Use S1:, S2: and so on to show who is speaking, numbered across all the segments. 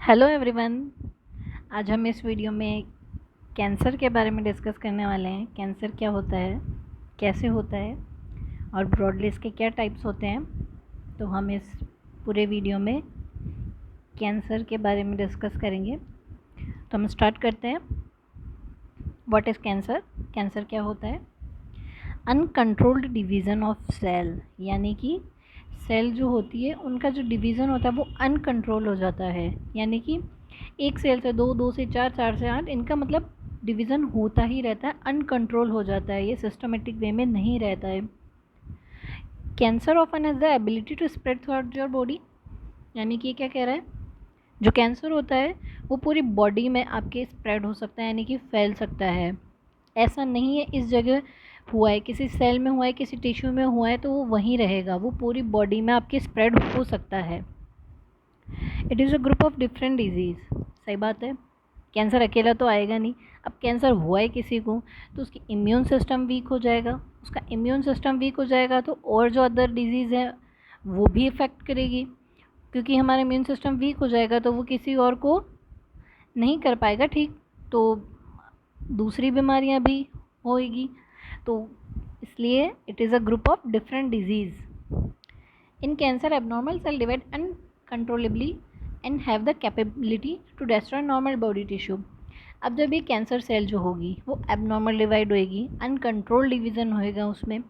S1: Hello everyone. आज हम इस वीडियो में कैंसर के बारे में डिस्कस करने वाले हैं। कैंसर क्या होता है, कैसे होता है और ब्रॉडली इसके क्या टाइप्स होते हैं। तो हम इस पूरे वीडियो में कैंसर के बारे में डिस्कस करेंगे। तो हम स्टार्ट करते हैं। What is cancer? कैंसर क्या होता है? अनकंट्रोल्ड डिवीज़न ऑफ सेल, यानी कि सेल जो होती है उनका जो डिवीज़न होता है वो अनकंट्रोल हो जाता है। यानी कि एक सेल से दो, दो से चार, चार से आठ, इनका मतलब डिवीज़न होता ही रहता है, अनकंट्रोल हो जाता है, ये सिस्टमेटिक वे में नहीं रहता है। Cancer often has the ability to spread throughout your body, यानी कि क्या कह रहा है, जो कैंसर होता है वो पूरी बॉडी में आपके स्प्रेड हो सकता है, यानी कि फैल सकता है। ऐसा नहीं है इस जगह हुआ है, किसी सेल में हुआ है, किसी टिश्यू में हुआ है तो वो वहीं रहेगा, वो पूरी बॉडी में आपकी स्प्रेड हो सकता है। It is a group of different disease. सही बात है, कैंसर अकेला तो आएगा नहीं। अब कैंसर हुआ है किसी को तो उसकी इम्यून सिस्टम वीक हो जाएगा, उसका इम्यून सिस्टम वीक हो जाएगा तो और जो अदर डिजीज़ है वो भी इफ़ेक्ट करेगी, क्योंकि हमारा इम्यून सिस्टम वीक हो जाएगा तो वो किसी और को नहीं कर पाएगा ठीक, तो दूसरी बीमारियां भी होएगी। तो इसलिए it is a group of different disease. In cancer abnormal cell divide uncontrollably and have the capability to destroy normal body tissue. अब जब ये कैंसर सेल जो होगी वो एबनॉर्मल डिवाइड होएगी, अनकंट्रोल डिवीज़न होएगा उसमें,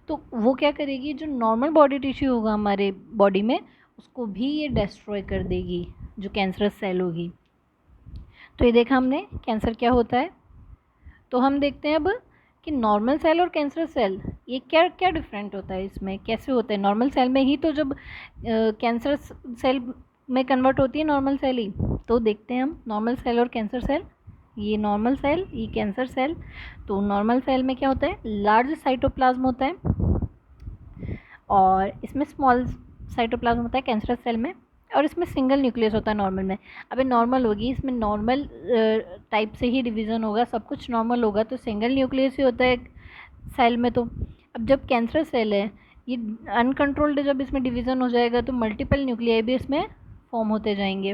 S1: तो वो क्या करेगी, जो नॉर्मल बॉडी टिश्यू होगा हमारे बॉडी में उसको भी ये डिस्ट्रॉय कर देगी, जो कैंसरस सेल होगी। तो ये देखा हमने कैंसर क्या होता है। तो हम देखते हैं अब कि नॉर्मल सेल और कैंसर सेल ये क्या क्या डिफरेंट होता है, इसमें कैसे होता है। नॉर्मल सेल में ही तो जब कैंसर सेल में कन्वर्ट होती है नॉर्मल सेल ही, तो देखते हैं हम नॉर्मल सेल और कैंसर सेल। ये नॉर्मल सेल, ये कैंसर सेल। तो नॉर्मल सेल में क्या होता है, लार्ज साइटोप्लाज्म होता है और इसमें स्मॉल साइटोप्लाज्म होता है कैंसर सेल में, और इसमें सिंगल न्यूक्लियस होता है नॉर्मल में। अब ये नॉर्मल होगी, इसमें नॉर्मल टाइप से ही डिवीज़न होगा, सब कुछ नॉर्मल होगा, तो सिंगल न्यूक्लियस ही होता है सेल में। तो अब जब कैंसर सेल है ये अनकंट्रोल्ड, जब इसमें डिवीज़न हो जाएगा तो मल्टीपल न्यूक्लियाई भी इसमें फॉर्म होते जाएंगे।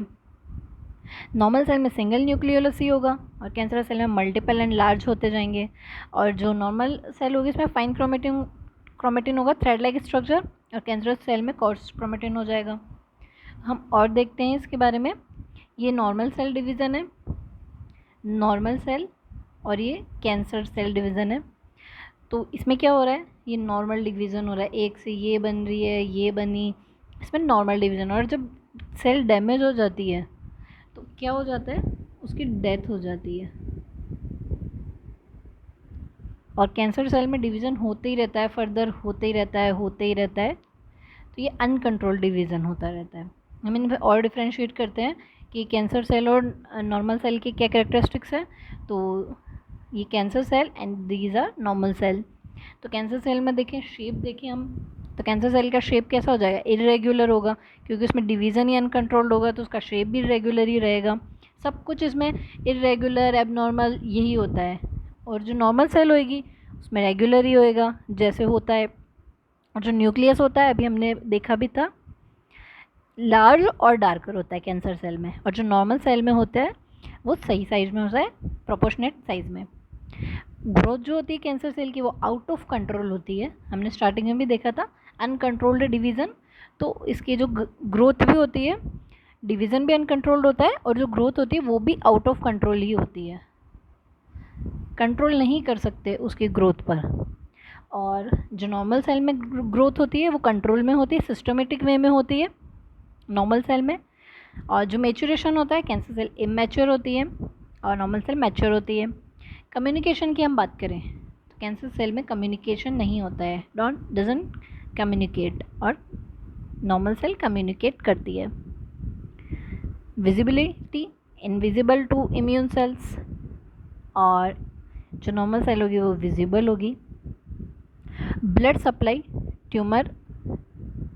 S1: नॉर्मल सेल में सिंगल न्यूक्लियोलस ही होगा और कैंसर सेल में मल्टीपल एंड लार्ज होते जाएंगे। और जो नॉर्मल सेल होगी इसमें फाइन क्रोमेटिन होगा, थ्रेड लाइक स्ट्रक्चर, और कैंसर सेल में कोर्स क्रोमेटिन हो जाएगा। हम और देखते हैं इसके बारे में। ये नॉर्मल सेल डिवीज़न है, नॉर्मल सेल, और ये कैंसर सेल डिवीज़न है। तो इसमें क्या हो रहा है, ये नॉर्मल डिवीज़न हो रहा है, एक से ये बन रही है, ये बनी, इसमें नॉर्मल डिवीज़न। और जब सेल डैमेज हो जाती है तो क्या हो जाता है, उसकी डेथ हो जाती है। और कैंसर सेल में डिवीज़न होते ही रहता है, फर्दर होते ही रहता है, होते ही रहता है, तो ये अनकंट्रोल्ड डिवीज़न होता रहता है। हम इन और डिफ्रेंशिएट करते हैं कि कैंसर सेल और नॉर्मल सेल की क्या कैरेक्टरिस्टिक्स है। तो ये cancer cell and these are normal cell. तो कैंसर सेल में देखें, शेप देखें हम, तो कैंसर सेल का शेप कैसा हो जाएगा, इरेगुलर होगा, क्योंकि उसमें डिवीज़न ही अनकंट्रोल्ड होगा तो उसका शेप भी इरेगुलर ही रहेगा। सब कुछ इसमें इरेगुलर, एबनॉर्मल यही होता है। और जो नॉर्मल सेल होएगी उसमें रेगुलर ही होएगा जैसे होता है। और जो न्यूक्लियस होता है अभी हमने देखा भी था, लार्ज और डार्कर होता है कैंसर सेल में, और जो नॉर्मल सेल में होता है वो सही साइज में होता है, प्रोपोर्शनेट साइज में। ग्रोथ जो होती है कैंसर सेल की वो आउट ऑफ कंट्रोल होती है, हमने स्टार्टिंग में भी देखा था, अनकंट्रोल्ड डिवीज़न। तो इसकी जो ग्रोथ भी होती है, डिवीज़न भी अनकंट्रोल्ड होता है और जो ग्रोथ होती है वो भी आउट ऑफ कंट्रोल ही होती है, कंट्रोल नहीं कर सकते उसकी ग्रोथ पर। और जो नॉर्मल सेल में ग्रोथ होती है वो कंट्रोल में होती है, सिस्टमेटिक वे में होती है नॉर्मल सेल में। और जो मैच्योरेशन होता है, कैंसर सेल इमैच्योर होती है और नॉर्मल सेल मैच्योर होती है। कम्युनिकेशन की हम बात करें तो कैंसर सेल में कम्युनिकेशन नहीं होता है, डजंट कम्युनिकेट, और नॉर्मल सेल कम्युनिकेट करती है। Visibility invisible to immune cells, और जो नॉर्मल सेल होगी वो विजिबल होगी। Blood supply, tumour,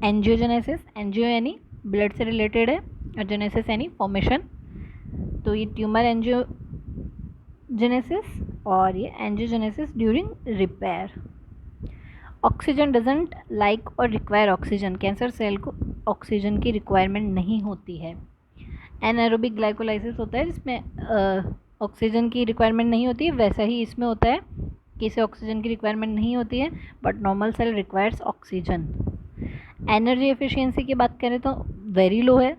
S1: angiogenesis, angio यानी ब्लड से रिलेटेड है, और जेनेसिस यानी फॉर्मेशन। तो ये ट्यूमर एंजियोजेनेसिस और ये angiogenesis during repair. Oxygen doesn't like और रिक्वायर ऑक्सीजन, कैंसर सेल को ऑक्सीजन की रिक्वायरमेंट नहीं होती है। एनारोबिक ग्लाइकोलाइसिस होता है जिसमें ऑक्सीजन की रिक्वायरमेंट नहीं होती है, वैसा ही इसमें होता है कि इसे ऑक्सीजन की रिक्वायरमेंट नहीं होती है, but normal cell requires oxygen. Energy efficiency की बात करें तो वेरी लो है,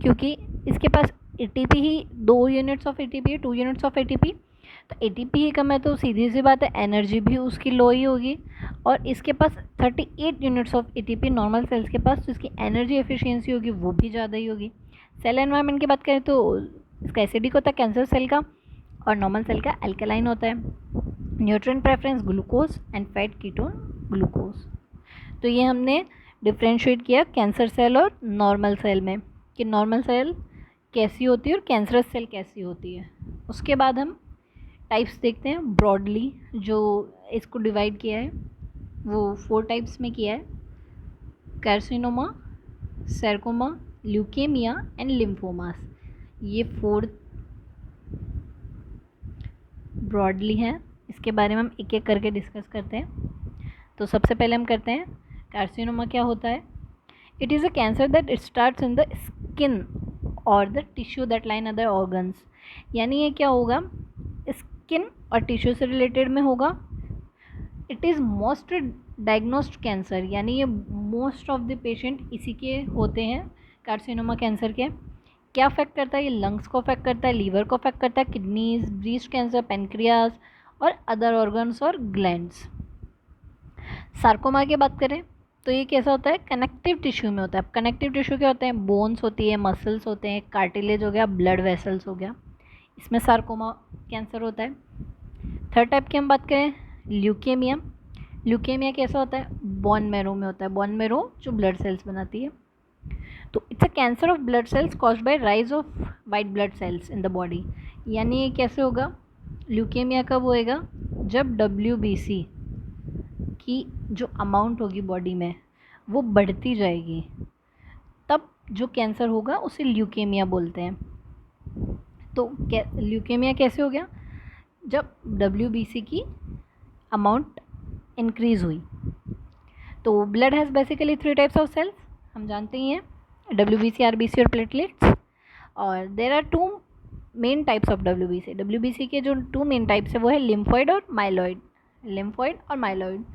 S1: क्योंकि इसके पास एटीपी ही 2 यूनिट्स ऑफ एटीपी है, 2 यूनिट्स ऑफ एटीपी, तो एटीपी ही कम है तो सीधी सी बात है एनर्जी भी उसकी लो ही होगी। और इसके पास 38 units of ATP normal sales के पास, तो इसकी एनर्जी एफिशिएंसी होगी वो भी ज़्यादा ही होगी। सेल एनवायरनमेंट की बात करें तो इसका एसिडिक होता है कैंसर सेल का, और नॉर्मल सेल का एल्कलाइन होता है। Nutrient preference glucose and fat ketone glucose. तो ये हमने डिफ्रेंशिएट किया कैंसर सेल और नॉर्मल सेल में, कि नॉर्मल सेल कैसी होती है और कैंसरस सेल कैसी होती है। उसके बाद हम टाइप्स देखते हैं ब्रॉडली, जो इसको डिवाइड किया है वो 4 टाइप्स में किया है, carcinoma, sarcoma, leukaemia and lymphomas. ये 4 ब्रॉडली हैं, इसके बारे में हम एक एक करके डिस्कस करते हैं। तो सबसे पहले हम करते हैं कार्सिनोमा क्या होता है। It is a cancer that starts in the skin और the tissue that line other organs. यानी ये क्या होगा, स्किन और टिश्यू से रिलेटेड में होगा। It is most diagnosed cancer, यानी ये मोस्ट ऑफ द पेशेंट इसी के होते हैं कार्सिनोमा कैंसर के। क्या अफेक्ट करता है, ये लंग्स को अफेक्ट करता है, लीवर को अफेक्ट करता है, किडनीज, ब्रेस्ट कैंसर, पेनक्रियाज और अदर ऑर्गन्स और ग्लैंड्स। सार्कोमा की बात करें तो ये कैसा होता है, कनेक्टिव टिश्यू में होता है। कनेक्टिव टिश्यू क्या होते हैं, बोन्स होती है, मसल्स होते हैं, कार्टिलेज हो गया, ब्लड वेसल्स हो गया, इसमें सार्कोमा कैंसर होता है। थर्ड टाइप की हम बात करें ल्यूकेमिया। ल्यूकेमिया कैसा होता है, बोन मैरो में होता है, बोन मैरो जो ब्लड सेल्स बनाती है। तो it's a cancer of blood sales caused by rise of white blood cells in the body. यानी ये कैसे होगा, ल्यूकेमिया कब होएगा, जब WBC की जो अमाउंट होगी बॉडी में वो बढ़ती जाएगी, तब जो कैंसर होगा उसे ल्यूकेमिया बोलते हैं। तो ल्यूकेमिया कैसे हो गया, जब WBC की अमाउंट इंक्रीज़ हुई। तो blood has basically 3 types of cells, हम जानते ही हैं, WBC, RBC और प्लेटलेट्स। और there are 2 main types of WBC। WBC के जो 2 मेन टाइप्स है वो है लिम्फॉइड और माइलॉइड। लिम्फॉइड और माइलॉइड।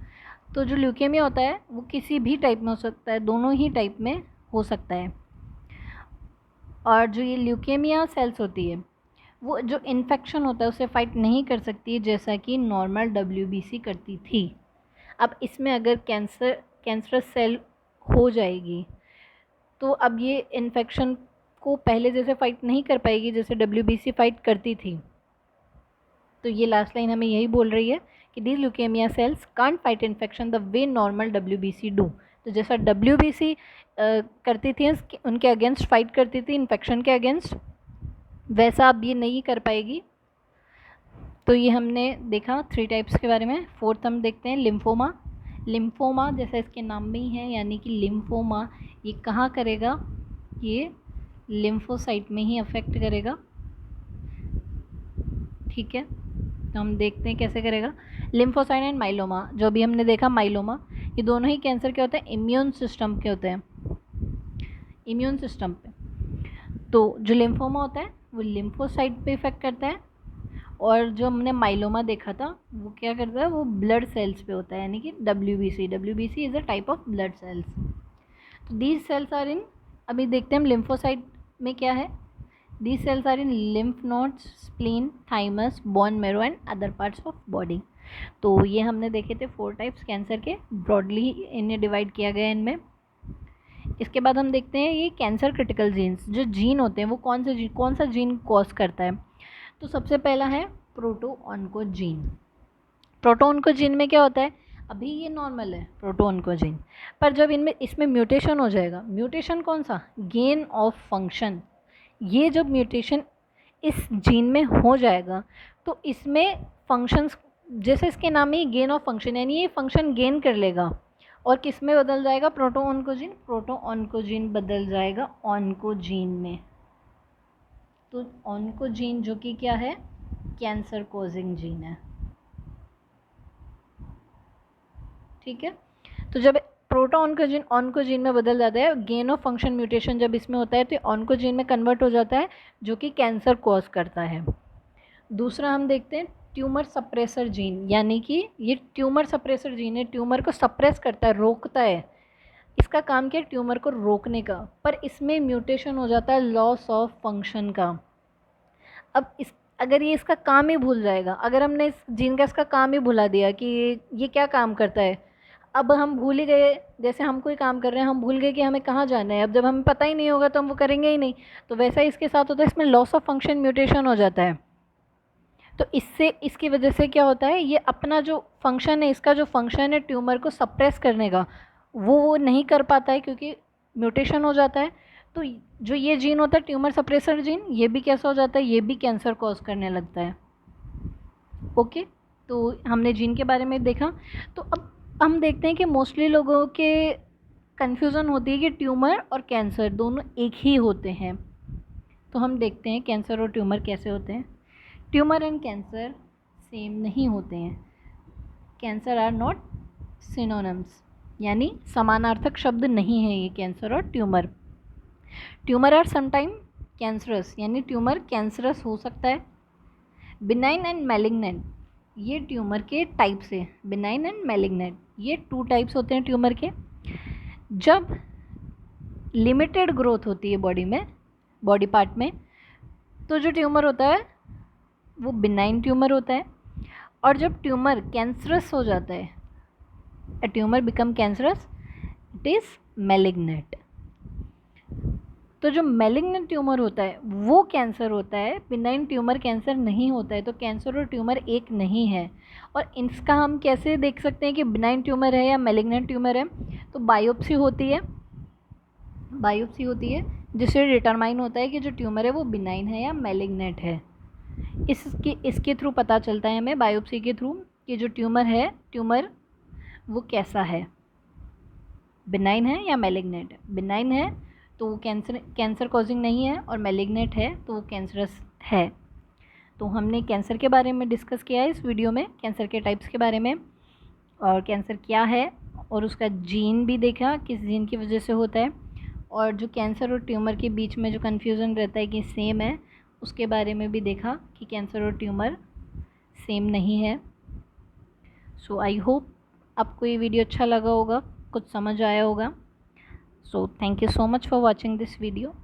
S1: तो जो ल्यूकेमिया होता है वो किसी भी टाइप में हो सकता है, दोनों ही टाइप में हो सकता है। और जो ये ल्यूकेमिया सेल्स होती है वो जो इन्फेक्शन होता है उसे फाइट नहीं कर सकती है, जैसा कि नॉर्मल WBC करती थी। अब इसमें अगर कैंसरस सेल हो जाएगी तो अब ये इन्फेक्शन को पहले जैसे फाइट नहीं कर पाएगी जैसे WBC फाइट करती थी। तो ये लास्ट लाइन हमें यही बोल रही है कि these leukaemia cells can't fight infection the way normal WBC do. तो जैसा WBC करती थी उनके अगेंस्ट फाइट करती थी इन्फेक्शन के अगेंस्ट, वैसा अब ये नहीं कर पाएगी। तो ये हमने देखा 3 टाइप्स के बारे में। फोर्थ हम देखते हैं लिम्फोमा। लिम्फोमा जैसा इसके नाम में ही है, यानी कि लिम्फोमा ये कहाँ करेगा, ये लिम्फोसाइट में ही अफेक्ट करेगा। ठीक है, तो हम देखते हैं कैसे करेगा। लिम्फोसाइट एंड माइलोमा, जो भी हमने देखा माइलोमा, ये दोनों ही कैंसर के होते हैं, इम्यून सिस्टम के होते हैं, इम्यून सिस्टम पे। तो जो लिम्फोमा होता है वो लिम्फोसाइट पे इफेक्ट करता है, और जो हमने माइलोमा देखा था वो क्या करता है, वो ब्लड सेल्स पे होता है, यानी कि WBC is a type of blood cells. तो दीज सेल्स आर इन, अभी देखते हैं हम लिम्फोसाइट में क्या है। These cells are in lymph nodes, spleen, thymus, bone marrow and other parts of body. तो ये हमने देखे थे 4 टाइप्स कैंसर के, ब्रॉडली इन्हें डिवाइड किया गया इनमें। इसके बाद हम देखते हैं ये कैंसर क्रिटिकल जीन्स, जो जीन होते हैं वो कौन सा जीन कॉज करता है। तो सबसे पहला है प्रोटोऑन्कोजीन। प्रोटोऑन्कोजीन में क्या होता है, अभी ये नॉर्मल है प्रोटोऑन्कोजीन, पर जब इसमें म्यूटेशन हो जाएगा, म्यूटेशन कौन सा, गेन ऑफ फंक्शन, ये जब म्यूटेशन इस जीन में हो जाएगा तो इसमें फंक्शंस, जैसे इसके नाम में ही गेन ऑफ फंक्शन, यानी ये फंक्शन गेन कर लेगा और किस में बदल जाएगा, प्रोटोऑन्कोजीन बदल जाएगा ऑन्कोजीन में। तो ऑन्कोजीन जो कि क्या है, कैंसर कॉजिंग जीन है। ठीक है, तो जब प्रोटो ऑन्कोजीन ऑन्कोजीन में बदल जाता है। गेन ऑफ फंक्शन म्यूटेशन जब इसमें होता है तो ऑन्कोजीन में कन्वर्ट हो जाता है, जो कि कैंसर कॉज करता है। दूसरा हम देखते हैं ट्यूमर सप्रेसर जीन, यानी कि ये ट्यूमर सप्रेसर जीन है, ट्यूमर को सप्रेस करता है, रोकता है। इसका काम क्या है? ट्यूमर को रोकने का। पर इसमें म्यूटेशन हो जाता है लॉस ऑफ फंक्शन का। अब इस अगर ये इसका काम ही भूल जाएगा, अगर हमने इस जीन का इसका काम ही भुला दिया कि ये क्या काम करता है, अब हम भूल ही गए, जैसे हम कोई काम कर रहे हैं हम भूल गए कि हमें कहाँ जाना है, अब जब हमें पता ही नहीं होगा तो हम वो करेंगे ही नहीं। तो वैसा ही इसके साथ होता है, इसमें लॉस ऑफ फंक्शन म्यूटेशन हो जाता है। तो इससे इसकी वजह से क्या होता है, ये अपना जो फंक्शन है, इसका जो फंक्शन है ट्यूमर को सप्रेस करने का, वो नहीं कर पाता है क्योंकि म्यूटेशन हो जाता है। तो जो ये जीन होता है ट्यूमर सप्रेसर जीन, ये भी कैसा हो जाता है, ये भी कैंसर कॉज करने लगता है। ओके, तो हमने जीन के बारे में देखा। तो अब हम देखते हैं कि मोस्टली लोगों के कन्फ्यूज़न होती है कि ट्यूमर और कैंसर दोनों एक ही होते हैं। तो हम देखते हैं कैंसर और ट्यूमर कैसे होते हैं। ट्यूमर एंड कैंसर सेम नहीं होते हैं। कैंसर आर नॉट सिनोनिम्स, यानी समानार्थक शब्द नहीं है ये कैंसर और tumour. Tumour are sometime cancerous, यानी ट्यूमर कैंसरस हो सकता है। बिनाइन एंड मैलिग्नेंट, ये ट्यूमर के टाइप्स है। बिनाइन एंड मैलिग्नेंट, ये 2 टाइप्स होते हैं ट्यूमर के। जब लिमिटेड ग्रोथ होती है बॉडी में, बॉडी पार्ट में, तो जो ट्यूमर होता है वो बिनाइन ट्यूमर होता है। और जब ट्यूमर कैंसरस हो जाता है, a tumor become cancerous, it is malignant। तो जो malignant ट्यूमर होता है वो कैंसर होता है, बिनाइन ट्यूमर कैंसर नहीं होता है। तो कैंसर और ट्यूमर एक नहीं है। और इसका हम कैसे देख सकते हैं कि बिनाइन ट्यूमर है या malignant ट्यूमर है? तो बायोप्सी होती है, बायोप्सी होती है जिससे डिटरमाइन होता है कि जो ट्यूमर है वो बिनाइन है या malignant है। इसके थ्रू पता चलता है हमें, बायोप्सी के थ्रू, कि जो ट्यूमर है, ट्यूमर वो कैसा है, बिनाइन है या मैलिग्नेंट है। बिनाइन है तो वो कैंसर कॉजिंग नहीं है, और मैलिग्नेंट है तो वो कैंसरस है। तो हमने कैंसर के बारे में डिस्कस किया है इस वीडियो में, कैंसर के टाइप्स के बारे में, और कैंसर क्या है, और उसका जीन भी देखा किस जीन की वजह से होता है। और जो कैंसर और ट्यूमर के बीच में जो कन्फ्यूज़न रहता है कि सेम है, उसके बारे में भी देखा कि कैंसर और ट्यूमर सेम नहीं है। सो आई होप आपको ये वीडियो अच्छा लगा होगा, कुछ समझ आया होगा। So thank you so much for watching this video.